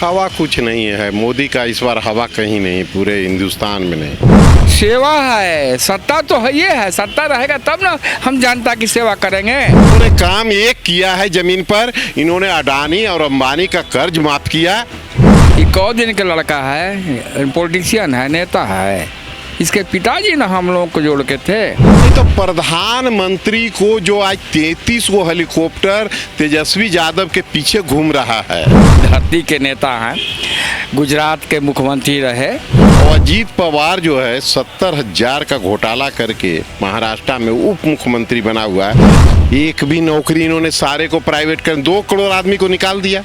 हवा कुछ नहीं है, मोदी का इस बार हवा कहीं नहीं, पूरे हिंदुस्तान में नहीं। सेवा है, सत्ता तो है, ये है, सत्ता रहेगा तब ना हम जनता की सेवा करेंगे। उन्होंने काम एक किया है जमीन पर, इन्होंने अडानी और अंबानी का कर्ज माफ किया। ये कौ दिन का लड़का है, पॉलिटिशियन है, नेता है, इसके पिताजी ना हम लोगों को जोड़ के थे। तो प्रधानमंत्री को जो आज 33 गो हेलीकॉप्टर तेजस्वी यादव के पीछे घूम रहा है। धरती के नेता हैं, गुजरात के मुख्यमंत्री रहे। और अजीत पवार जो है 70,000 का घोटाला करके महाराष्ट्र में उप मुख्यमंत्री बना हुआ है। एक भी नौकरी इन्होंने सारे को प्राइवेट कर 2 करोड़ आदमी को निकाल दिया।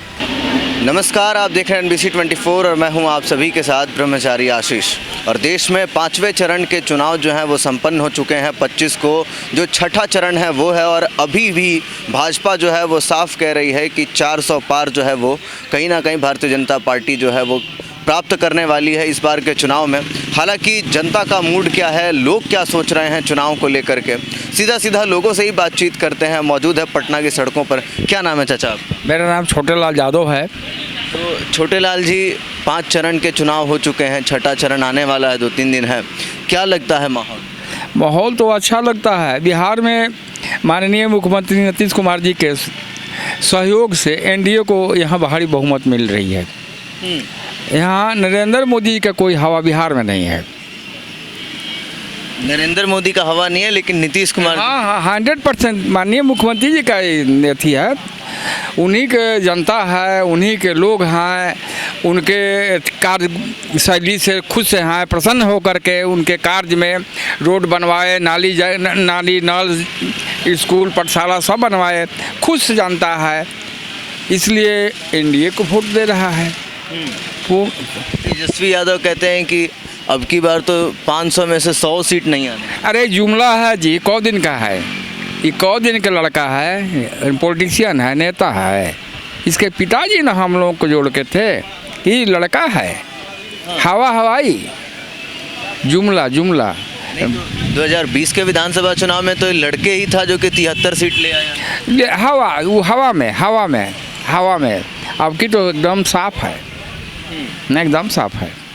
नमस्कार, आप देख रहे हैं NBC 24 और मैं हूं आप सभी के साथ ब्रह्मचारी आशीष। और देश में 5वें चरण के चुनाव जो हैं वो संपन्न हो चुके हैं 25 को। जो छठा चरण है वो है, और अभी भी भाजपा जो है वो साफ कह रही है कि 400 पार जो है वो कहीं ना कहीं भारतीय जनता पार्टी जो है वो प्राप्त करने वाली है इस बार के चुनाव में। हालांकि जनता का मूड क्या है, लोग क्या सोच रहे हैं चुनाव को लेकर के, सीधा लोगों से ही बातचीत करते हैं। मौजूद है पटना की सड़कों पर। क्या नाम है चाचा आपका? मेरा नाम छोटे लाल यादव है। तो छोटे लाल जी, 5 चरण के चुनाव हो चुके हैं, छठा चरण आने वाला है, 2-3 दिन है। क्या लगता है माहौल? माहौल तो अच्छा लगता है। बिहार में माननीय मुख्यमंत्री नीतीश कुमार जी के सहयोग से एनडीए को यहाँ भारी बहुमत मिल रही है। यहाँ नरेंद्र मोदी जी का कोई हवा बिहार में नहीं है। नरेंद्र मोदी का हवा नहीं है, लेकिन नीतीश कुमार, हाँ 100% माननीय मुख्यमंत्री जी का अथी है। उन्हीं के जनता है, उन्हीं के लोग हैं, उनके कार्य शैली से खुश हैं, प्रसन्न होकर के उनके कार्य में रोड बनवाए, नाली नल, स्कूल पाठशाला सब बनवाए, खुश जनता है, इसलिए एनडीए को वोट दे रहा है। तेजस्वी यादव कहते हैं कि अब की बार तो 500 में से 100 सीट नहीं आने। अरे जुमला है जी, कौ दिन का है, ये कौ दिन का लड़का है, पॉलिटिशियन है, नेता है, इसके पिताजी ना हम लोगों को जोड़ के थे। ये लड़का है, हवाई जुमला। 2020 के विधानसभा चुनाव में तो लड़के ही था जो कि 73 सीट ले आया। हवा में अब की तो एकदम साफ है, एकदम साफ है,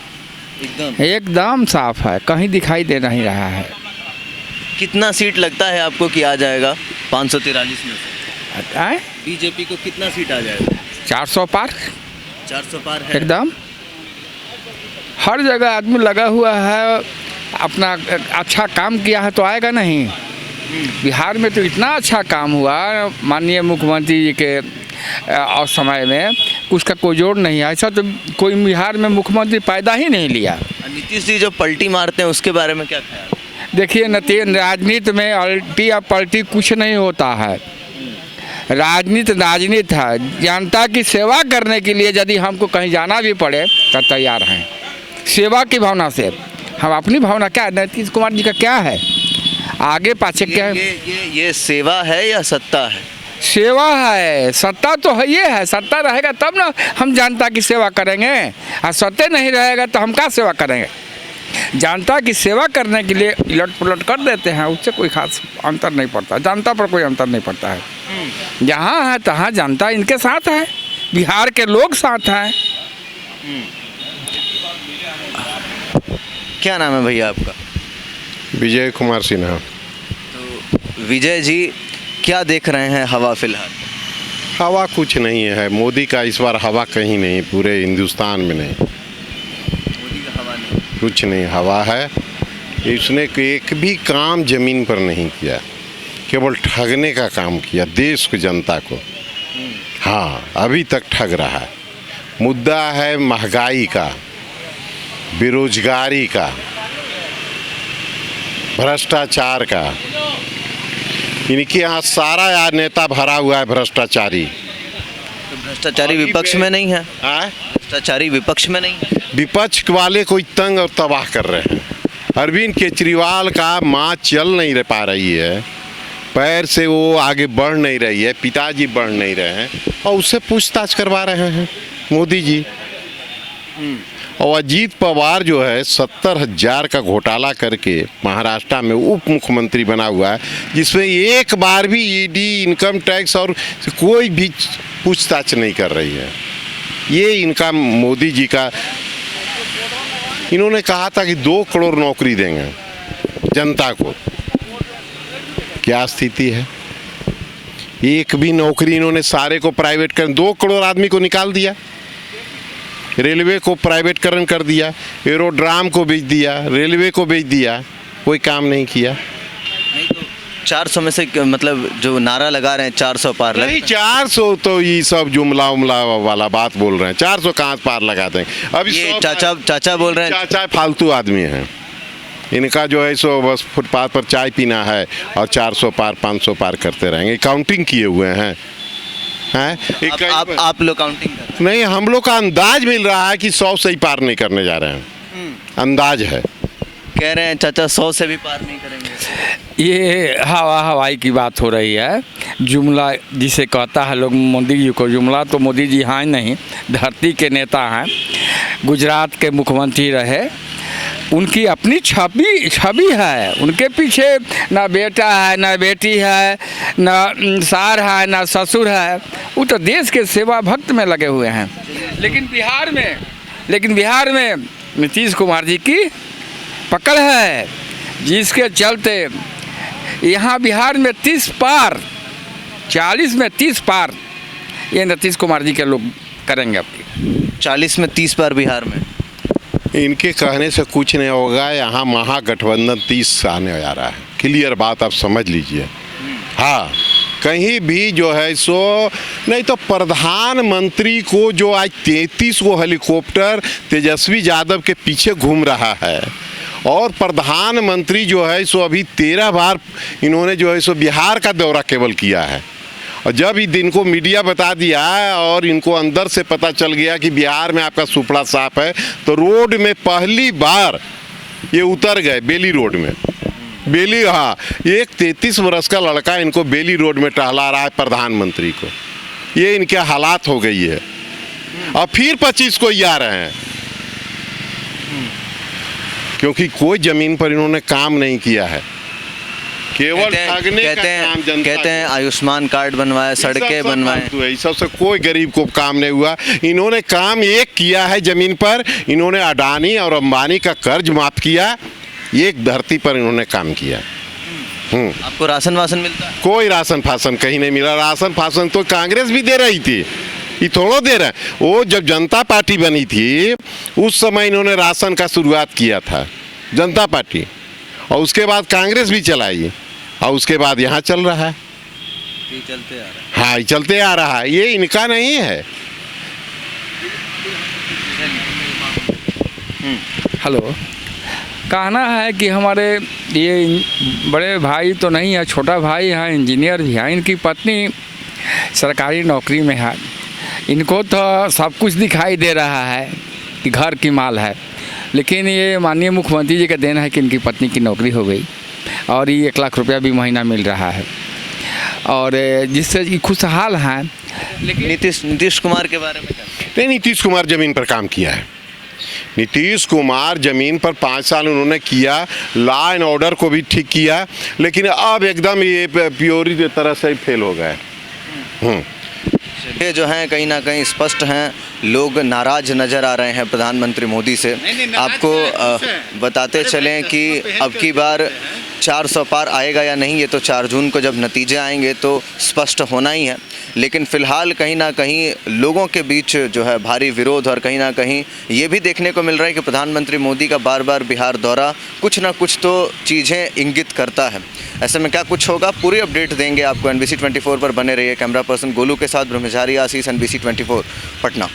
एकदम साफ है, कहीं दिखाई दे नहीं रहा है। कितना सीट लगता है आपको कि आ जाएगा 543 में से? बीजेपी को कितना सीट आ जाएगा? 400 पार। 400 पार है एकदम। हर जगह आदमी लगा हुआ है, अपना अच्छा काम किया है तो आएगा नहीं। बिहार में तो इतना अच्छा काम हुआ माननीय मुख्यमंत्री जी के और समय में, उसका कोई जोड़ नहीं है। ऐसा तो कोई बिहार में मुख्यमंत्री पैदा ही नहीं लिया। नीतीश जी जो पलटी मारते हैं उसके बारे में क्या ख्याल? देखिए, राजनीति में अल्टी या पलटी कुछ नहीं होता है। राजनीति है। जनता की सेवा करने के लिए यदि हमको कहीं जाना भी पड़े तो तैयार हैं। सेवा की भावना से हम अपनी भावना, क्या नीतीश कुमार जी का क्या है, आगे पाछे क्या है? ये सेवा है या सत्ता है? सेवा है, सत्ता तो है, ये है, सत्ता रहेगा तब ना हम जनता की सेवा करेंगे, और सत्ता नहीं रहेगा तो हम क्या सेवा करेंगे? जनता की सेवा करने के लिए उलट पुलट कर देते हैं, उससे कोई खास अंतर नहीं पड़ता, जनता पर कोई अंतर नहीं पड़ता है। जहाँ है तहाँ जनता इनके साथ है, बिहार के लोग साथ हैं। क्या नाम है भैया आपका? विजय कुमार सिन्हा। तो विजय जी, क्या देख रहे हैं हवा फिलहाल? हवा कुछ नहीं है, मोदी का इस बार हवा कहीं नहीं, पूरे हिंदुस्तान में नहीं। मोदी का हवा नहीं, कुछ नहीं हवा है। इसने एक भी काम जमीन पर नहीं किया, केवल ठगने का काम किया देश को, जनता को। हाँ, अभी तक ठग रहा है। मुद्दा है महंगाई का, बेरोजगारी का, भ्रष्टाचार का। इनके यहाँ सारा यार नेता भरा हुआ है भ्रष्टाचारी। तो भ्रष्टाचारी विपक्ष में नहीं है? भ्रष्टाचारी विपक्ष में नहीं है। विपक्ष वाले कोई तंग और तबाह कर रहे हैं। अरविंद केजरीवाल का माँ चल नहीं पा रही है, पैर से वो आगे बढ़ नहीं रही है, पिताजी बढ़ नहीं रहे हैं, और उससे पूछताछ करवा रहे हैं मोदी जी। और अजीत पवार जो है 70,000 का घोटाला करके महाराष्ट्र में उप मुख्यमंत्री बना हुआ है, जिसमें एक बार भी ईडी, इनकम टैक्स और कोई भी पूछताछ नहीं कर रही है। ये इनका मोदी जी का, इन्होंने कहा था कि 2 करोड़ नौकरी देंगे जनता को। क्या स्थिति है? एक भी नौकरी इन्होंने सारे को प्राइवेट कर, 2 करोड़ आदमी को निकाल दिया। रेलवे को प्राइवेटकरण कर दिया, एरोड्राम को बेच दिया, रेलवे को बेच दिया, कोई काम नहीं किया। 400 में से मतलब जो नारा लगा रहे हैं 400 पार नहीं, 400 तो ये सब जुमला उमला वाला बात बोल रहे हैं। 400 कहाँ पार लगा देंगे? अभी ये 100 चाचा बोल रहे हैं। चाचा फालतू आदमी हैं। इनका जो है सो बस फुटपाथ पर चाय पीना है और 400 पार 500 पार करते रहेंगे। काउंटिंग किए हुए हैं। आप लोग काउंटिंग कर? नहीं, हम लोग का अंदाज मिल रहा है कि 100 से ही पार नहीं करने जा रहे हैं। अंदाज है। कह रहे हैं चाचा 100 से भी पार नहीं करेंगे। ये हवाई की बात हो रही है। जुमला जिसे कहता है लोग मोदी जी को, जुमला तो मोदी जी हैं नहीं, धरती के नेता हैं, गुजरात के मुख्यमंत्री रहे। उनकी अपनी छवि है। उनके पीछे ना बेटा है, ना बेटी है, ना सार है, ना ससुर है। वो तो देश के सेवा भक्त में लगे हुए हैं। लेकिन बिहार में नीतीश कुमार जी की पकड़ है, जिसके चलते यहाँ बिहार में 30 पार, 40 में 30 पार ये नीतीश कुमार जी के लोग करेंगे। आपकी 40 में 30 पार बिहार में। इनके कहने से कुछ नहीं होगा। यहाँ महागठबंधन 30 आने जा रहा है। क्लियर बात आप समझ लीजिए। हाँ, कहीं भी जो है सो नहीं तो प्रधानमंत्री को जो आज 33 को हेलीकॉप्टर तेजस्वी यादव के पीछे घूम रहा है, और प्रधानमंत्री जो है सो अभी 13 बार इन्होंने जो है सो बिहार का दौरा केवल किया है। और जब इनको मीडिया बता दिया और इनको अंदर से पता चल गया कि बिहार में आपका सुपड़ा साफ है, तो रोड में पहली बार ये उतर गए, बेली रोड में। बेली, हाँ, एक 33 वर्ष का लड़का इनको बेली रोड में टहला रहा है प्रधानमंत्री को। ये इनके हालात हो गई है। और फिर 25 को ही आ रहे हैं, क्योंकि कोई जमीन पर इन्होंने काम नहीं किया है, केवल ठगने का काम जनता। कहते हैं आयुष्मान कार्ड बनवाए, सड़कें बनवाए, इस सबसे कोई गरीब को काम नहीं हुआ। इन्होंने काम एक किया है जमीन पर, इन्होंने अडानी और अंबानी का कर्ज माफ किया। एक धरती पर इन्होंने काम किया। आपको राशन वासन मिलता है? कोई राशन फासन कहीं नहीं मिला। राशन फासन तो कांग्रेस भी दे रही थी, ये थोड़ा दे रहा है। वो जब जनता पार्टी बनी थी उस समय इन्होंने राशन का शुरुआत किया था, जनता पार्टी, और उसके बाद कांग्रेस भी चलाई, और उसके बाद यहाँ चल रहा है। ये चलते आ रहा है। हाँ, ये चलते आ रहा है। ये इनका नहीं है। हेलो, कहना है कि हमारे ये बड़े भाई तो नहीं है, छोटा भाई है, इंजीनियर भी है, इनकी पत्नी सरकारी नौकरी में है। इनको तो सब कुछ दिखाई दे रहा है कि घर की माल है, लेकिन ये माननीय मुख्यमंत्री जी का देन है कि इनकी पत्नी की नौकरी हो गई और ये 1 लाख रुपया भी महीना मिल रहा है, और जिससे ये खुशहाल हैं। लेकिन नीतीश कुमार के बारे में क्या? नहीं, नीतीश कुमार जमीन पर काम किया है। नीतीश कुमार जमीन पर 5 साल उन्होंने किया, लॉ एंड ऑर्डर को भी ठीक किया, लेकिन अब एकदम ये प्योरी तरह से फेल हो गए। ये जो हैं कहीं ना कहीं स्पष्ट हैं, लोग नाराज नज़र आ रहे हैं प्रधानमंत्री मोदी से। आपको बताते चलें कि अब की बार 400 पार आएगा या नहीं, ये तो 4 जून को जब नतीजे आएंगे तो स्पष्ट होना ही है। लेकिन फ़िलहाल कहीं ना कहीं लोगों के बीच जो है भारी विरोध, और कहीं ना कहीं ये भी देखने को मिल रहा है कि प्रधानमंत्री मोदी का बार बार बिहार दौरा कुछ ना कुछ तो चीज़ें इंगित करता है। ऐसे में क्या कुछ होगा, पूरी अपडेट देंगे आपको। NBC 24 पर बने रहिए। कैमरा पर्सन गोलू के साथ ब्रह्मचारी आशीष, NBC 24 पटना।